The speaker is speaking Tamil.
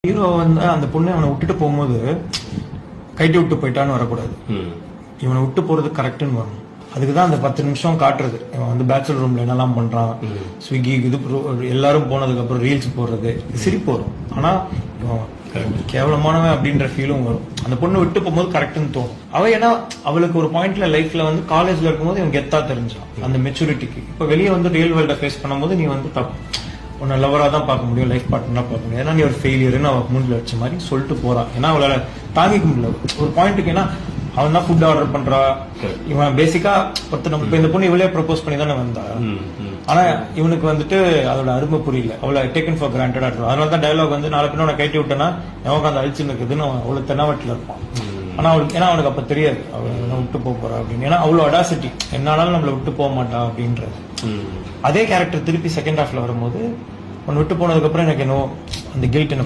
ஹீரோ வந்து அந்த பொண்ணு அவனை விட்டுட்டு போகும்போது கைட்டி விட்டு போயிட்டான்னு வரக்கூடாது. இவனை விட்டு போறது கரெக்ட்னு வரணும். அதுக்குதான் அந்த 10 நிமிஷம் காட்டுறது. இவன் வந்து பேச்சுலர் ரூம்ல என்னெல்லாம் பண்றான், ஸ்விக்கி இது எல்லாரும் போனதுக்கு அப்புறம் ரீல்ஸ் போடுறது, சிரிப்பு வரும். ஆனா இவன் கேவலமானவன் அப்படின்ற ஃபீலும் வரும். அந்த பொண்ணு விட்டு போகும்போது கரெக்ட்னு தோணும். அவ ஏன்னா அவளுக்கு ஒரு பாயிண்ட்ல லைஃப்ல வந்து காலேஜ்ல இருக்கும்போது இவன் கெத்தா தெரிஞ்சான் அந்த மெச்சூரிட்டிக்கு. இப்ப வெளியே வந்து ரியல் வேர்ல்ட ஃபேஸ் பண்ணும்போது நீ வந்து தப்பு உன்னை லவரா தான் பார்க்க முடியும், லைஃப் பார்ட்னரா பார்க்க முடியும். ஏன்னா நீ ஒரு ஃபெயிலியர்னு அவ மூஞ்சில வச்ச மாதிரி சொல்லிட்டு போறான். ஏன்னா அவளால தாங்கிக்க முடியல ஒரு பாயிண்ட்டுக்கு. ஏன்னா அவன் தான் ஃபுட் ஆர்டர் பண்றா. இவன் பேசிக்கா நம்ம இந்த பொண்ணு இவளே ப்ரப்போஸ் பண்ணி தானே வந்தா. ஆனா இவனுக்கு வந்துட்டு அதோட அருமை புரியல. அவளை டேக்கன் ஃபார் கிராண்டட் ஆடுறோம். அதனாலதான் டயலாக் வந்து நாளை பின்ன உன கைட்டி விட்டேன்னா எவங்க அந்த அழிச்சுன்னு இருக்குதுன்னு அவ்வளவு தென்னாவட்டில இருப்பான். ஆனா அவளுக்கு ஏன்னா அவனுக்கு அப்ப தெரியாது அவளை விட்டு போக போறா அப்படின்னு. ஏன்னா அவ்வளவு அடாசிட்டி என்னாலும் நம்மளை விட்டு போக மாட்டா அப்படின்றது. அதே கேரக்டர் திருப்பி செகண்ட் ஹாஃப்ல வரும்போது ஒன்னு விட்டு போனதுக்கு அப்புறம் எனக்கு என்ன அந்த கில்ட் என்ன